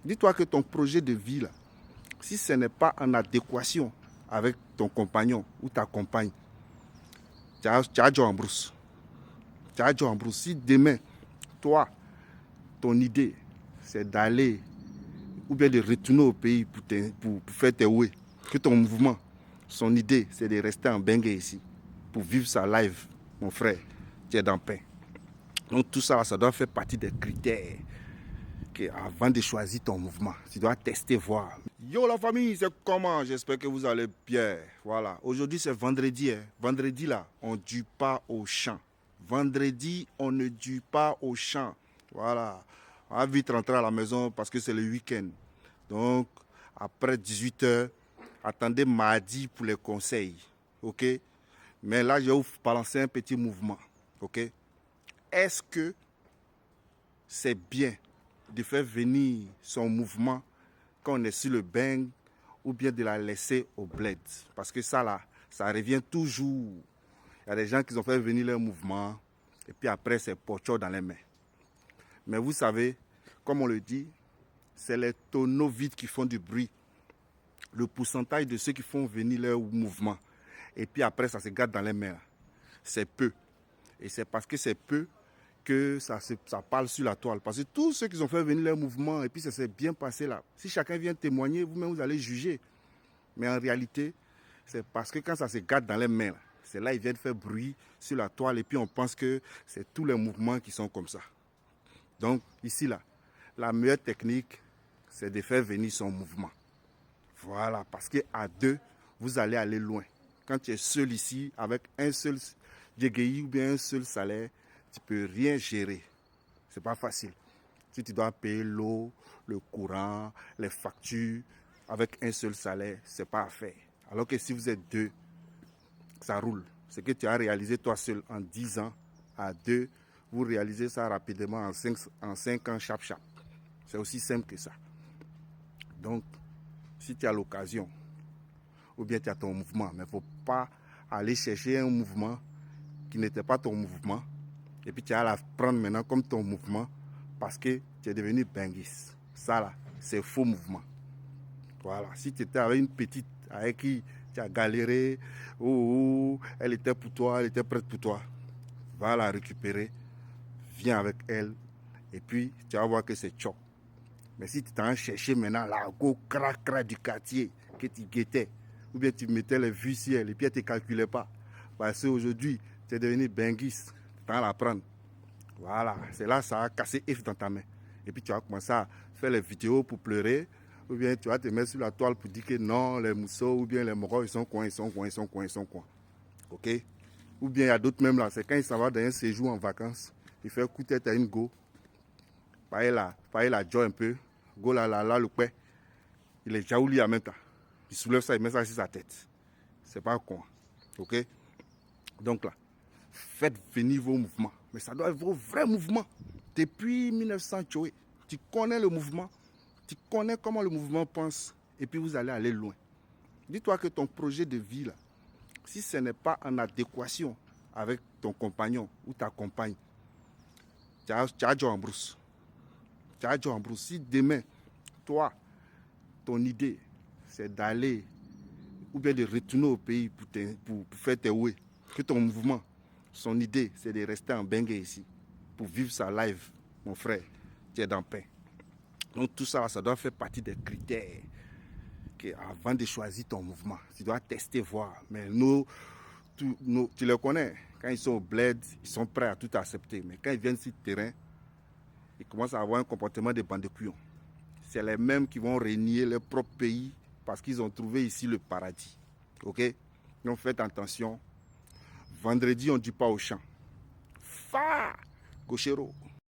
Dis-toi que ton projet de vie, là, si ce n'est pas en adéquation avec ton compagnon ou ta compagne, tu as Joe en brousse. Tu as Joe en brousse. Si demain, toi, ton idée, c'est d'aller ou bien de retourner au pays pour faire tes ouées, que ton mouvement, son idée, c'est de rester en Bengue ici, pour vivre sa live, mon frère, tu es dans le pain. Donc tout ça, ça doit faire partie des critères que avant de choisir ton mouvement, tu dois tester, voir. Yo la famille, c'est comment? J'espère que vous allez bien. Voilà, aujourd'hui c'est vendredi. Vendredi là, on ne dure pas au champ. Vendredi, on ne dure pas au champ. Voilà, on va vite rentrer à la maison parce que c'est le week-end. Donc, après 18h, attendez mardi pour les conseils. Ok? Mais là, je vais vous balancer un petit mouvement. Ok? Est-ce que c'est bien de faire venir son mouvement quand on est sur le bang ou bien de la laisser au bled? Parce que ça là, ça revient toujours. Il y a des gens qui ont fait venir leur mouvement et puis après c'est pocho dans les mains. Mais vous savez, comme on le dit, c'est les tonneaux vides qui font du bruit. Le pourcentage de ceux qui font venir leur mouvement et puis après ça se garde dans les mains, c'est peu. Et c'est parce que c'est peu que ça parle sur la toile. Parce que tous ceux qui ont fait venir leur mouvement et puis ça s'est bien passé là, si chacun vient témoigner, vous-même vous allez juger. Mais en réalité, c'est parce que quand ça se garde dans les mains, c'est là qu'ils viennent faire bruit sur la toile et puis on pense que c'est tous les mouvements qui sont comme ça. Donc ici là, la meilleure technique, c'est de faire venir son mouvement. Voilà, parce qu'à deux, vous allez aller loin. Quand tu es seul ici, avec un seul DGI ou bien un seul salaire, tu ne peux rien gérer. Ce n'est pas facile. Si tu dois payer l'eau, le courant, les factures, avec un seul salaire, ce n'est pas à faire. Alors que si vous êtes deux, ça roule. Ce que tu as réalisé toi seul en 10 ans, à deux, vous réalisez ça rapidement en 5 ans, chap. C'est aussi simple que ça. Donc, si tu as l'occasion, ou bien tu as ton mouvement, mais il ne faut pas aller chercher un mouvement qui n'était pas ton mouvement, et puis tu vas la prendre maintenant comme ton mouvement, parce que tu es devenu benguiste. Ça là, c'est faux mouvement. Voilà, si tu étais avec une petite avec qui tu as galéré, elle était pour toi, elle était prête pour toi, va la récupérer, viens avec elle, et puis tu vas voir que c'est tchok. Mais si tu t'en cherché maintenant l'argot cra du quartier que tu guettais, ou bien tu mettais les vues sur elle et puis tu ne calculais pas, parce qu'aujourd'hui, tu es devenu benguiste, tu vas la prendre. Voilà, c'est là ça a cassé F dans ta main. Et puis tu vas commencer à faire les vidéos pour pleurer, ou bien tu vas te mettre sur la toile pour dire que non, les mousseaux ou bien les moraux, ils sont coins. Ok? Ou bien il y a d'autres même là, c'est quand ils s'en vont dans un séjour en vacances, il fait coup de tête à une go, pareil la joie un peu, go là, le pé, il est jaouli en même temps. Il soulève ça, il met ça sur sa tête. C'est pas con. Ok? Donc là, faites venir vos mouvements. Mais ça doit être vos vrais mouvements. Depuis 1900, tu connais le mouvement, tu connais comment le mouvement pense, et puis vous allez aller loin. Dis-toi que ton projet de vie, là, si ce n'est pas en adéquation avec ton compagnon ou ta compagne, tu as Joe en brousse. Tu as Joe en brousse. Si demain, toi, ton idée, c'est d'aller ou bien de retourner au pays pour faire tes ouées, que ton mouvement, son idée, c'est de rester en Bengue ici, pour vivre sa live, mon frère, tu es dans le pain. Donc tout ça, ça doit faire partie des critères que avant de choisir ton mouvement, tu dois tester, voir. Mais tu les connais, quand ils sont au bled, ils sont prêts à tout accepter. Mais quand ils viennent sur le terrain, ils commencent à avoir un comportement de bande de couillons. C'est les mêmes qui vont régner leur propre pays parce qu'ils ont trouvé ici le paradis. Ok? Donc faites attention. Vendredi, on ne dit pas au champ. Fa! Gauchero.